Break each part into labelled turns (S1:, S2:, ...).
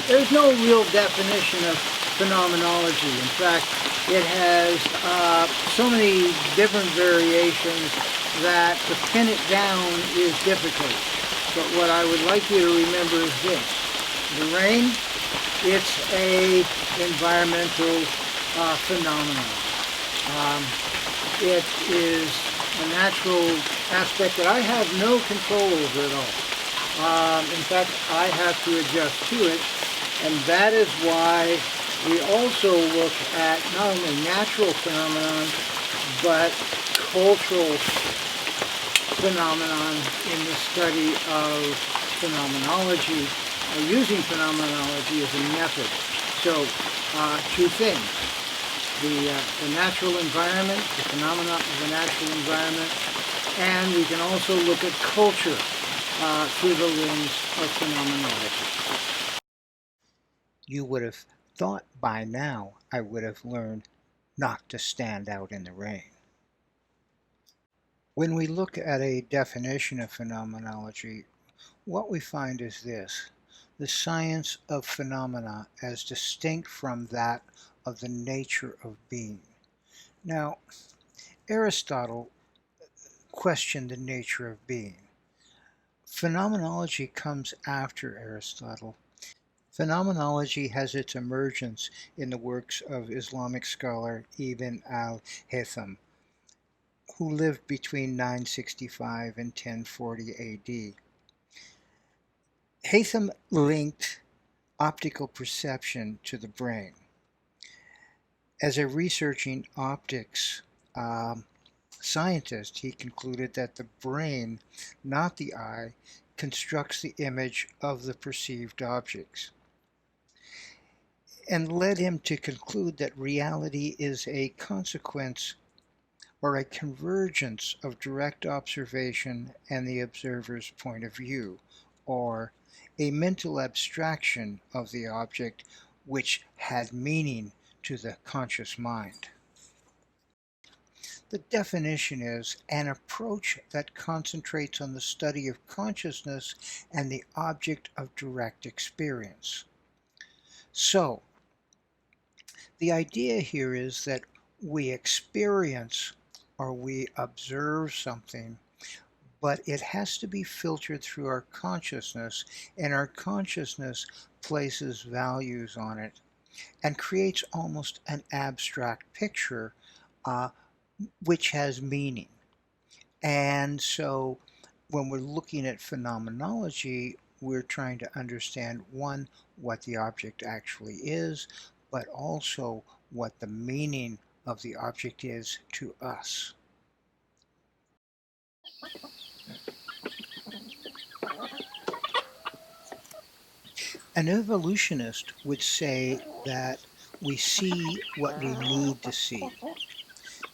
S1: There's no real definition of phenomenology. In fact, it has so many different variations that to pin it down is difficult. But what I would like you to remember is this. The rain, it's a environmental phenomenon. It is a natural aspect that I have no control over at all. In fact, I have to adjust to it, and that is why we also look at not only natural phenomenon, but cultural phenomenon in the study of phenomenology, using phenomenology as a method. So, two things. The natural environment, the phenomena of the natural environment, and we can also look at culture through the lens of phenomenology. You would have thought by now I would have learned not to stand out in the rain. When we look at a definition of phenomenology, what we find is this: the science of phenomena as distinct from that of the nature of being. Now, Aristotle questioned the nature of being. Phenomenology comes after Aristotle. Phenomenology has its emergence in the works of Islamic scholar Ibn al-Haytham, who lived between 965 and 1040 AD. Haytham linked optical perception to the brain. As a researching optics scientist, he concluded that the brain, not the eye, constructs the image of the perceived objects, and led him to conclude that reality is a consequence or a convergence of direct observation and the observer's point of view, or a mental abstraction of the object which had meaning to the conscious mind. The definition is an approach that concentrates on the study of consciousness and the object of direct experience. So, the idea here is that we experience or we observe something, but it has to be filtered through our consciousness, and our consciousness places values on it and creates almost an abstract picture which has meaning. And so when we're looking at phenomenology, we're trying to understand, one, what the object actually is, but also what the meaning of the object is to us. An evolutionist would say that we see what we need to see.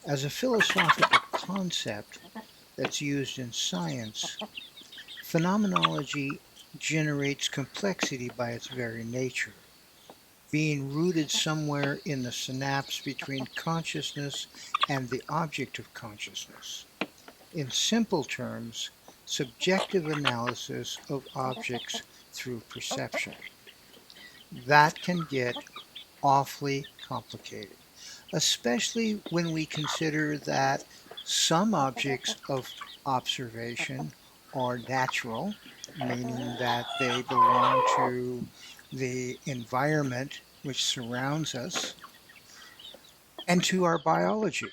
S1: As a philosophical concept that's used in science, phenomenology generates complexity by its very nature, being rooted somewhere in the synapse between consciousness and the object of consciousness. In simple terms, subjective analysis of objects through perception. That can get awfully complicated, especially when we consider that some objects of observation are natural, meaning that they belong to the environment which surrounds us and to our biology.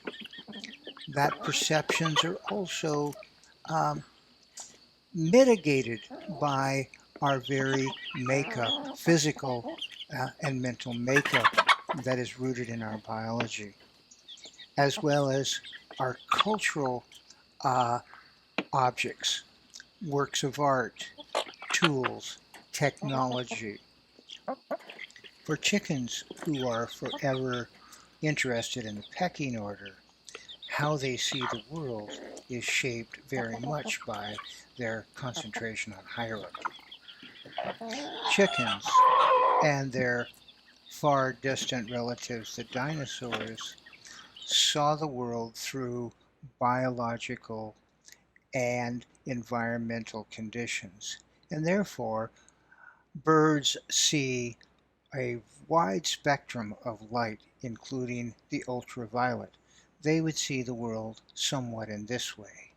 S1: That perceptions are also um, mitigated by our very makeup, physical and mental makeup that is rooted in our biology, as well as our cultural uh, objects, works of art, tools, technology. For chickens who are forever interested in the pecking order, how they see the world is shaped very much by their concentration on hierarchy. Chickens and their far distant relatives, the dinosaurs, saw the world through biological and environmental conditions. And therefore, birds see a wide spectrum of light, including the ultraviolet. They would see the world somewhat in this way.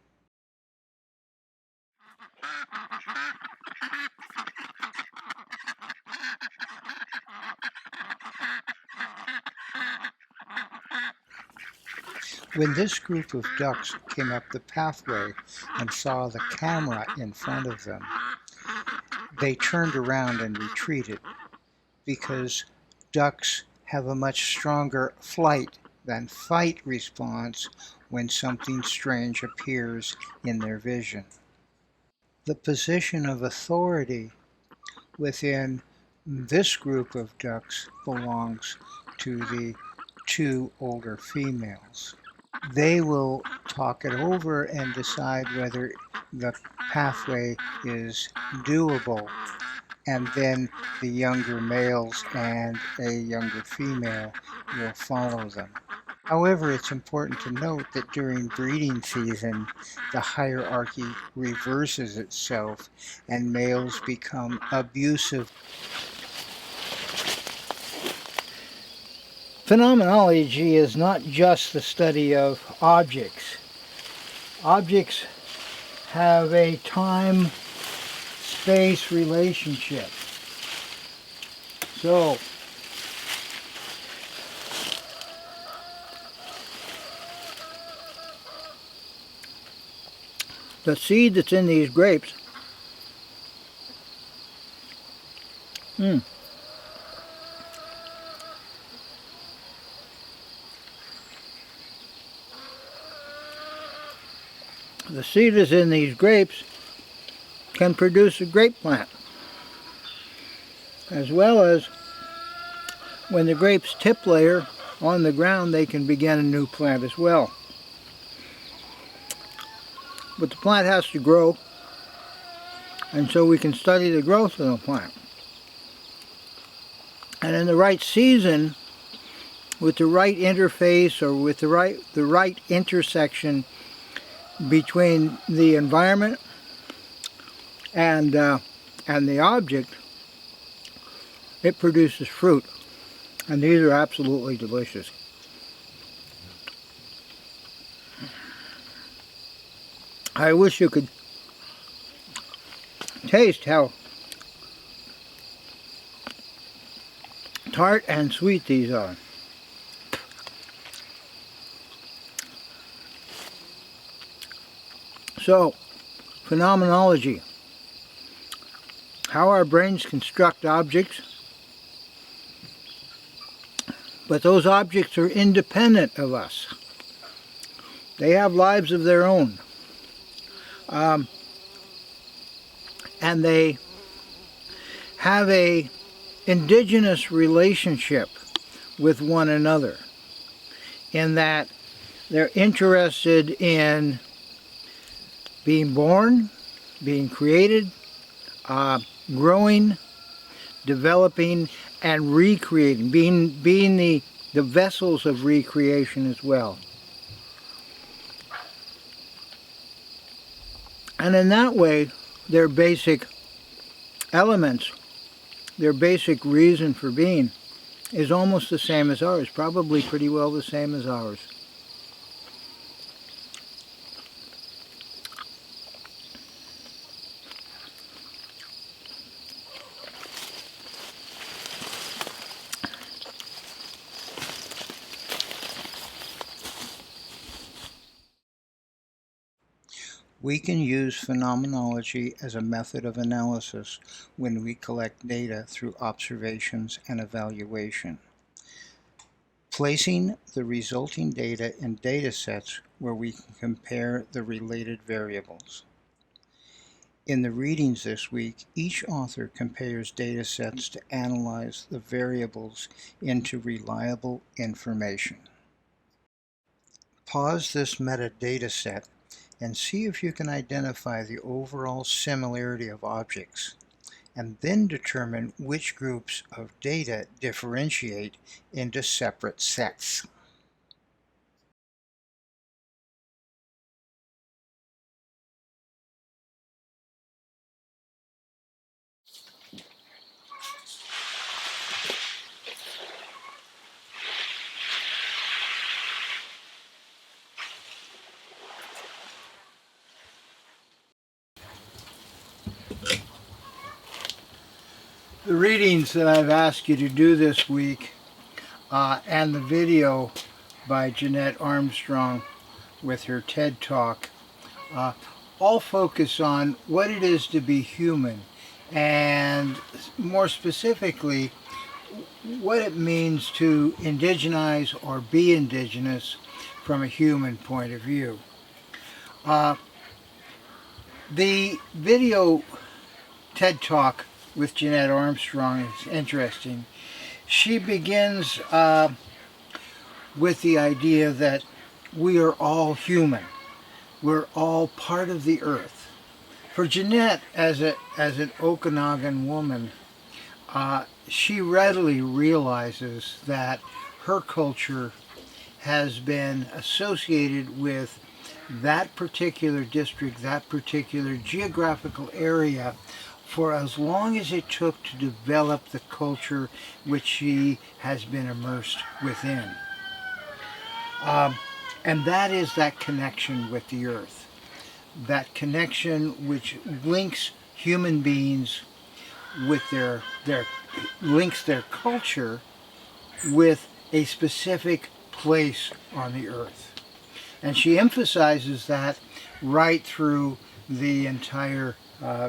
S1: When this group of ducks came up the pathway and saw the camera in front of them, they turned around and retreated because ducks have a much stronger flight than fight response when something strange appears in their vision. The position of authority within this group of ducks belongs to the two older females. They will talk it over and decide whether the pathway is doable, and then the younger males and a younger female will follow them. However, it's important to note that during breeding season, the hierarchy reverses itself and males become abusive. Phenomenology is not just the study of objects. Objects have a time-space relationship. So, the seed that's in these grapes, the seed that's in these grapes can produce a grape plant, as well as when the grapes tip layer on the ground, they can begin a new plant as well. But the plant has to grow, and so we can study the growth of the plant. And in the right season, with the right interface or with the right intersection between the environment and the object, it produces fruit. And these are absolutely delicious. I wish you could taste how tart and sweet these are. So, phenomenology. How our brains construct objects, but those objects are independent of us. They have lives of their own. And they have a indigenous relationship with one another, in that they're interested in being born, being created, growing, developing, and recreating, being the vessels of recreation as well. And in that way, their basic elements, their basic reason for being, is almost the same as ours, probably pretty well the same as ours. We can use phenomenology as a method of analysis when we collect data through observations and evaluation. placing the resulting data in datasets where we can compare the related variables. In the readings this week, each author compares datasets to analyze the variables into reliable information. Pause this metadata set and see if you can identify the overall similarity of objects, and then determine which groups of data differentiate into separate sets. The readings that I've asked you to do this week and the video by Jeanette Armstrong with her TED Talk all focus on what it is to be human, and more specifically what it means to indigenize or be indigenous from a human point of view. The video TED Talk with Jeanette Armstrong is interesting. She begins with the idea that we are all human. We're all part of the earth. For Jeanette, as an Okanagan woman, she readily realizes that her culture has been associated with that particular district, that particular geographical area, for as long as it took to develop the culture which she has been immersed within. And that is that connection with the earth, that connection which links human beings with links their culture with a specific place on the earth. And she emphasizes that right through the entire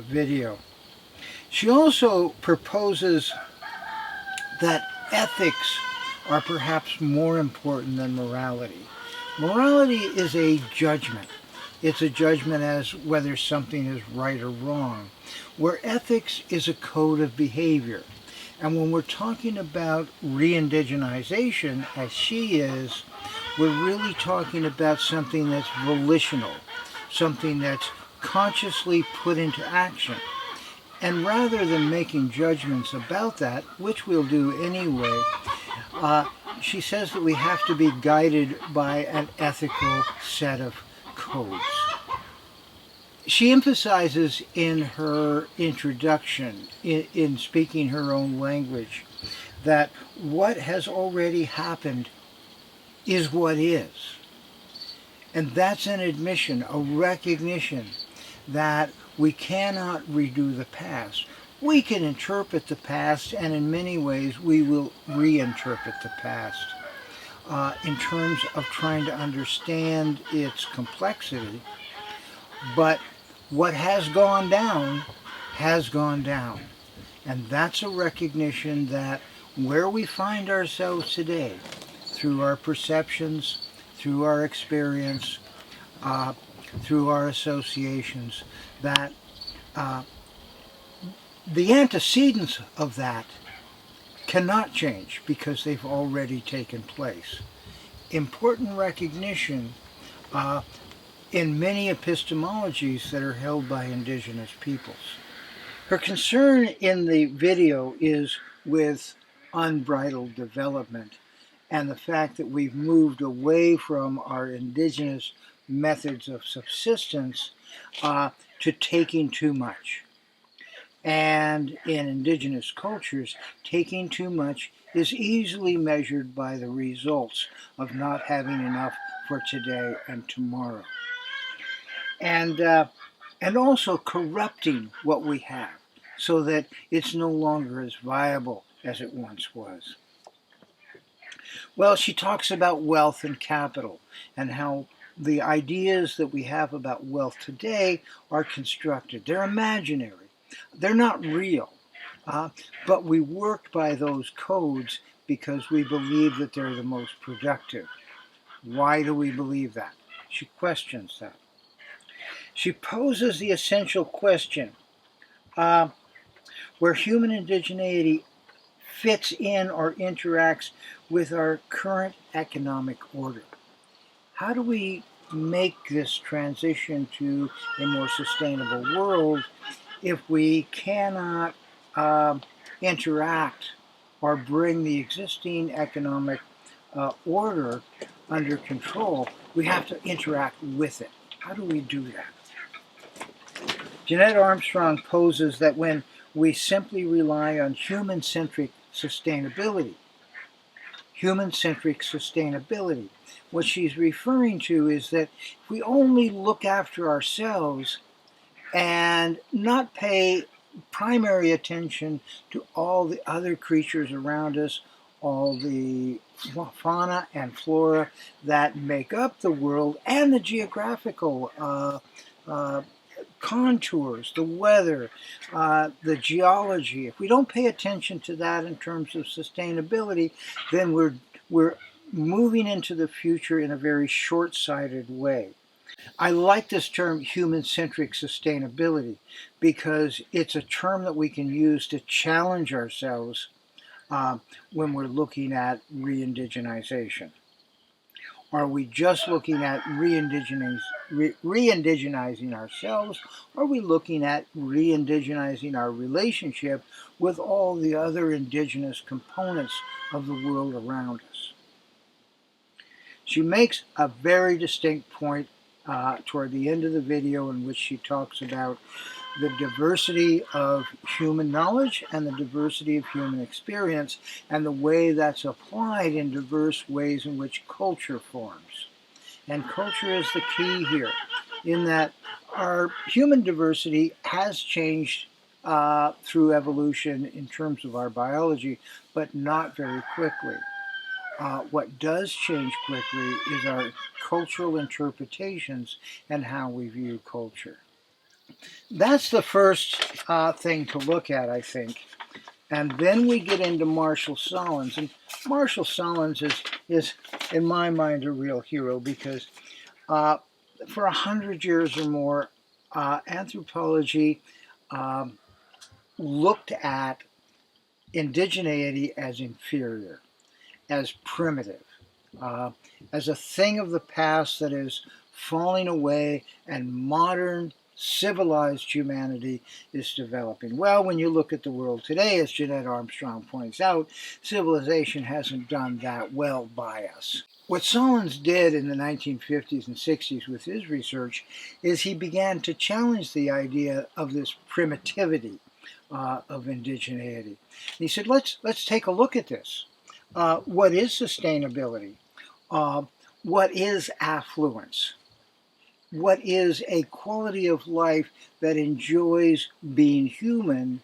S1: video. She also proposes that ethics are perhaps more important than morality. Morality is a judgment. It's a judgment as whether something is right or wrong, where ethics is a code of behavior. And when we're talking about re-indigenization, as she is, we're really talking about something that's volitional, something that's consciously put into action. And rather than making judgments about that, which we'll do anyway, she says that we have to be guided by an ethical set of codes. She emphasizes in her introduction, in speaking her own language, that what has already happened is what is. And that's an admission, a recognition that we cannot redo the past. We can interpret the past, and in many ways we will reinterpret the past in terms of trying to understand its complexity. But what has gone down has gone down. And that's a recognition that where we find ourselves today, through our perceptions, through our experience, through our associations, that the antecedents of that cannot change because they've already taken place. Important recognition in many epistemologies that are held by indigenous peoples. Her concern in the video is with unbridled development and the fact that we've moved away from our indigenous methods of subsistence to taking too much. And in indigenous cultures, taking too much is easily measured by the results of not having enough for today and tomorrow. And also corrupting what we have so that it's no longer as viable as it once was. Well, she talks about wealth and capital and how the ideas that we have about wealth today are constructed. They're imaginary. They're not real. But we work by those codes because we believe that they're the most productive. Why do we believe that? She questions that. She poses the essential question, where human indigeneity fits in or interacts with our current economic order. How do we make this transition to a more sustainable world if we cannot interact or bring the existing economic order under control? We have to interact with it. How do we do that? Jeanette Armstrong poses that when we simply rely on human-centric sustainability, what she's referring to is that if we only look after ourselves and not pay primary attention to all the other creatures around us, all the fauna and flora that make up the world, and the geographical contours, the weather, the geology. If we don't pay attention to that in terms of sustainability, then we're moving into the future in a very short-sighted way. I like this term human-centric sustainability because it's a term that we can use to challenge ourselves when we're looking at re-indigenization. Are we just looking at re-indigenizing ourselves? Or are we looking at re-indigenizing our relationship with all the other indigenous components of the world around us? She makes a very distinct point toward the end of the video in which she talks about the diversity of human knowledge and the diversity of human experience and the way that's applied in diverse ways in which culture forms. And culture is the key here, in that our human diversity has changed through evolution in terms of our biology, but not very quickly. What does change quickly is our cultural interpretations and how we view culture. That's the first thing to look at, I think. And then we get into Marshall Solins. And Marshall Solins is in my mind, a real hero because for 100 years or more, anthropology looked at indigeneity as inferior, as primitive, as a thing of the past that is falling away, and modern civilized humanity is developing. Well, when you look at the world today, as Jeanette Armstrong points out, civilization hasn't done that well by us. What Solins did in the 1950s and 60s with his research is he began to challenge the idea of this primitivity of indigeneity. And he said, let's take a look at this. What is sustainability? What is affluence? What is a quality of life that enjoys being human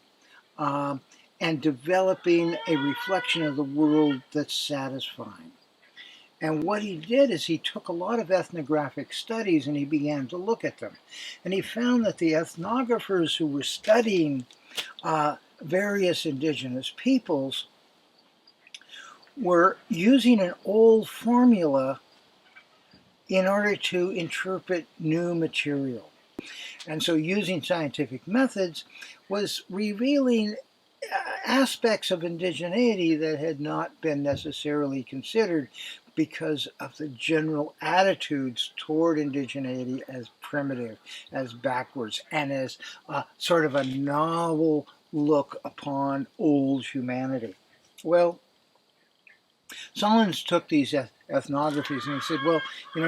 S1: and developing a reflection of the world that's satisfying? And what he did is he took a lot of ethnographic studies and he began to look at them. And he found that the ethnographers who were studying various indigenous peoples were using an old formula in order to interpret new material. And so using scientific methods was revealing aspects of indigeneity that had not been necessarily considered because of the general attitudes toward indigeneity as primitive, as backwards, and as sort of a novel look upon old humanity. Well, Solins took these ethnographies and he said, well,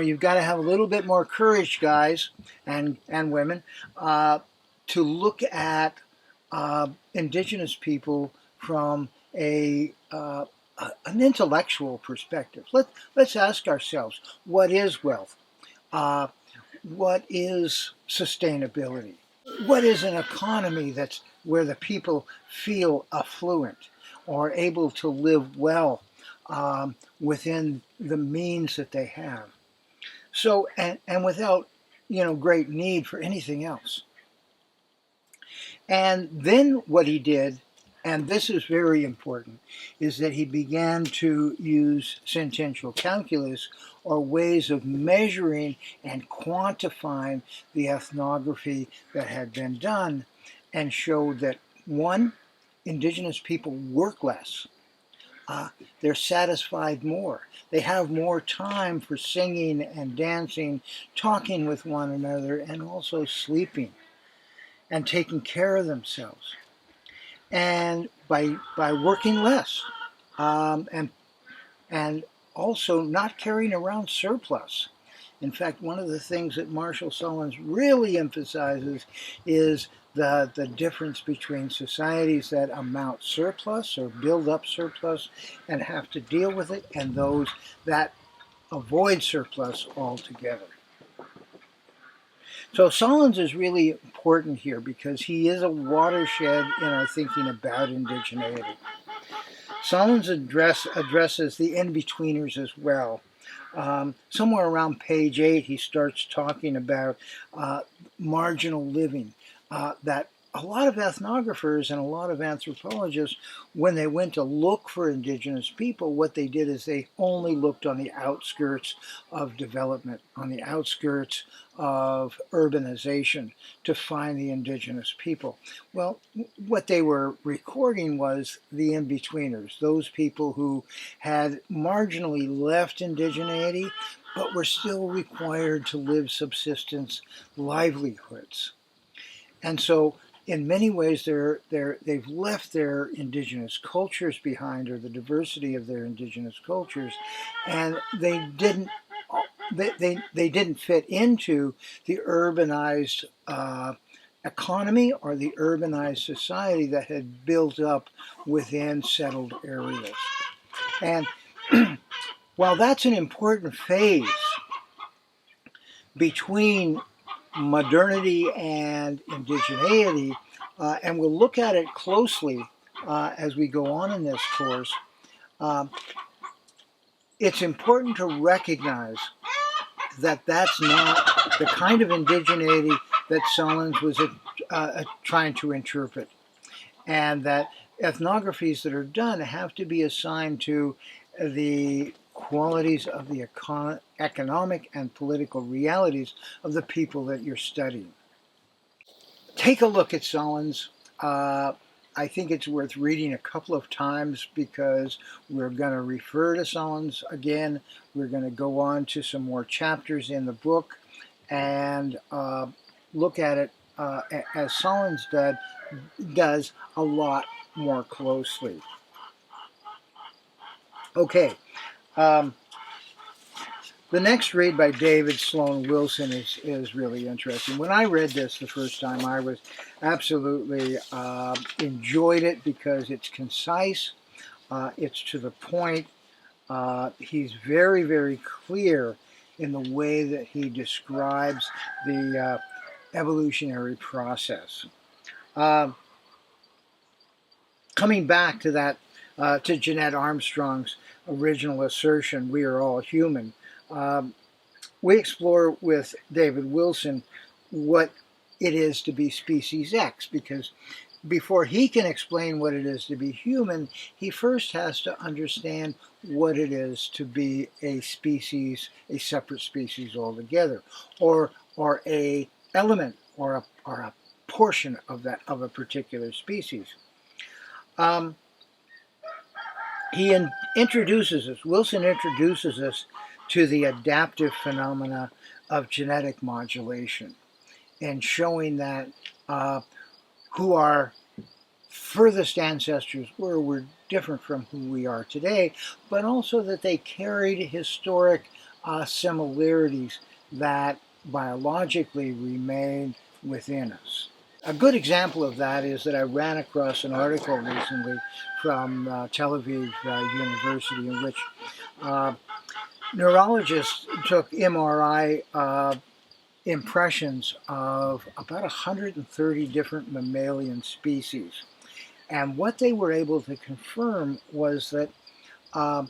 S1: you've got to have a little bit more courage, guys and women, to look at indigenous people from an intellectual perspective. Let's ask ourselves, what is wealth? What is sustainability? What is an economy that's where the people feel affluent or able to live well within the means that they have? So, and without, great need for anything else. And then what he did and this is very important, is that he began to use sentential calculus, or ways of measuring and quantifying the ethnography that had been done, and showed that, one, indigenous people work less. They're satisfied more. They have more time for singing and dancing, talking with one another, and also sleeping and taking care of themselves. And by working less, and also not carrying around surplus. In fact, one of the things that Marshall Sullins really emphasizes is the difference between societies that amount surplus or build up surplus and have to deal with it, and those that avoid surplus altogether. So Sullins is really important here because he is a watershed in our thinking about indigeneity. Sullins addresses the in-betweeners as well. Somewhere around page 8, he starts talking about marginal living, that a lot of ethnographers and a lot of anthropologists, when they went to look for indigenous people, what they did is they only looked on the outskirts of development, on the outskirts of urbanization, to find the indigenous people. Well, what they were recording was the in-betweeners, those people who had marginally left indigeneity, but were still required to live subsistence livelihoods. And so in many ways, they've left their indigenous cultures behind, or the diversity of their indigenous cultures, and they didn't fit into the urbanized economy or the urbanized society that had built up within settled areas. And while that's an important phase between modernity and indigeneity, and we'll look at it closely as we go on in this course, it's important to recognize that that's not the kind of indigeneity that Sullins was trying to interpret, and that ethnographies that are done have to be assigned to the qualities of the economic and political realities of the people that you're studying. Take a look at Sullins. I think it's worth reading a couple of times because we're going to refer to Sullins again. We're going to go on to some more chapters in the book and look at it as Sullins does a lot more closely. Okay. The next read by David Sloan Wilson is really interesting. When I read this the first time, I was absolutely enjoyed it because it's concise, it's to the point. He's very, very clear in the way that he describes the evolutionary process. Coming back to that, to Jeanette Armstrong's original assertion, "We are all human." We explore with David Wilson what it is to be species X, because before he can explain what it is to be human, he first has to understand what it is to be a species, a separate species altogether, or a element, or a portion of a particular species. Wilson introduces us to the adaptive phenomena of genetic modulation, and showing that who our furthest ancestors were different from who we are today, but also that they carried historic similarities that biologically remain within us. A good example of that is that I ran across an article recently from Tel Aviv University, in which neurologists took MRI impressions of about 130 different mammalian species. And what they were able to confirm was that the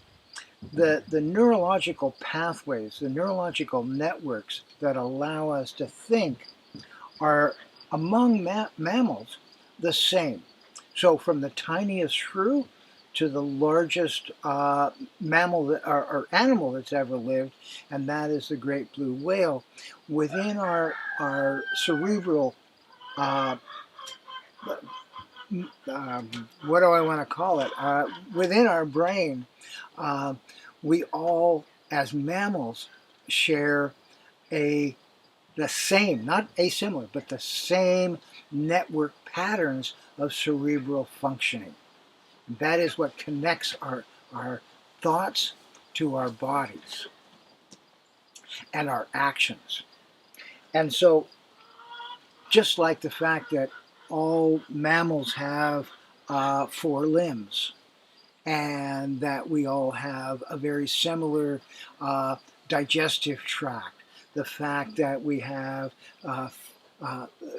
S1: neurological pathways, the neurological networks that allow us to think, are among mammals the same. So from the tiniest shrew to the largest mammal or animal that's ever lived, and that is the great blue whale, within our cerebral, uh, what do I want to call it? Within our brain, uh, we all, as mammals, share a the same, not asimilar, but the same network patterns of cerebral functioning. That is what connects our thoughts to our bodies and our actions. And so, just like the fact that all mammals have four limbs, and that we all have a very similar digestive tract, the fact that we have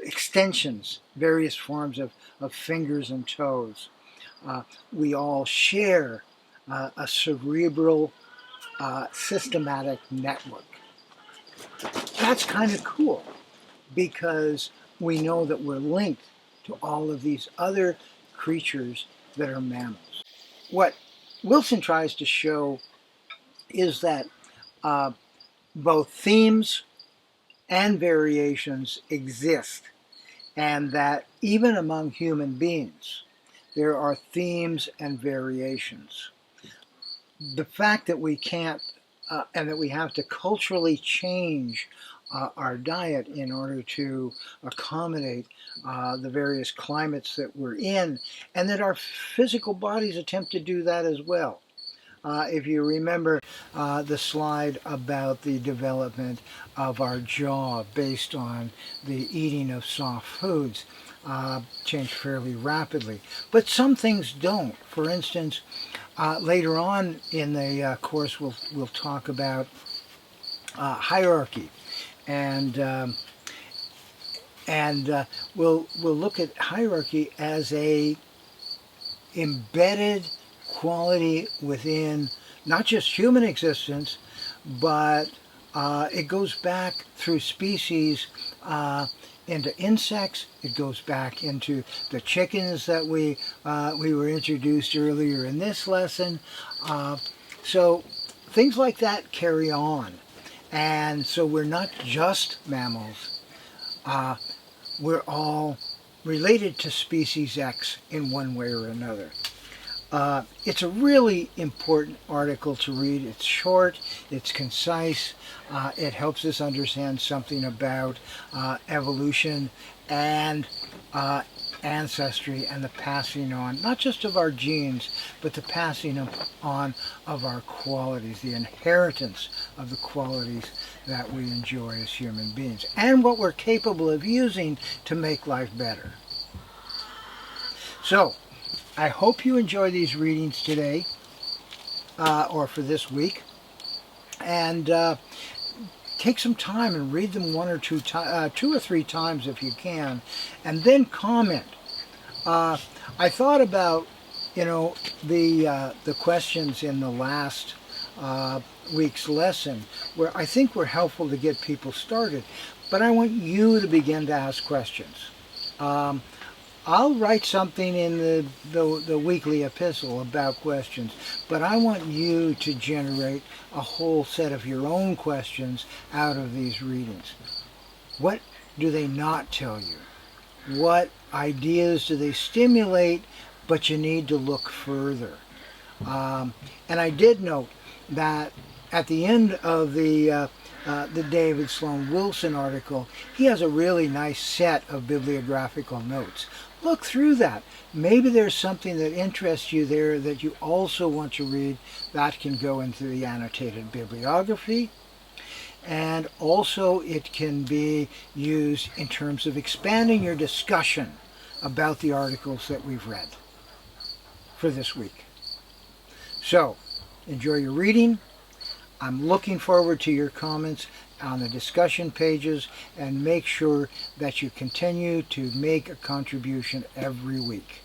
S1: extensions, various forms of fingers and toes, we all share a cerebral systematic network. That's kind of cool because we know that we're linked to all of these other creatures that are mammals. What Wilson tries to show is that both themes and variations exist, and that even among human beings, there are themes and variations. The fact that we can't and that we have to culturally change our diet in order to accommodate the various climates that we're in, and that our physical bodies attempt to do that as well. If you remember the slide about the development of our jaw based on the eating of soft foods, change fairly rapidly. But some things don't. For instance, later on in the course, we'll talk about hierarchy, and we'll look at hierarchy as a embedded quality within not just human existence, but it goes back through species into insects. It goes back into the chickens that we were introduced earlier in this lesson. So things like that carry on. And so we're not just mammals. We're all related to species X in one way or another. It's a really important article to read. It's short, it's concise, it helps us understand something about evolution and ancestry and the passing on, not just of our genes, but the passing on of our qualities, the inheritance of the qualities that we enjoy as human beings, and what we're capable of using to make life better. So, I hope you enjoy these readings today, or for this week, and take some time and read them two or three times if you can, and then comment. I thought about, the questions in the last week's lesson, where I think were helpful to get people started, but I want you to begin to ask questions. I'll write something in the weekly epistle about questions, but I want you to generate a whole set of your own questions out of these readings. What do they not tell you? What ideas do they stimulate, but you need to look further? And I did note that at the end of the David Sloan Wilson article, he has a really nice set of bibliographical notes. Look through that. Maybe there's something that interests you there that you also want to read. That can go into the annotated bibliography. And also it can be used in terms of expanding your discussion about the articles that we've read for this week. So, enjoy your reading. I'm looking forward to your comments on the discussion pages, and make sure that you continue to make a contribution every week.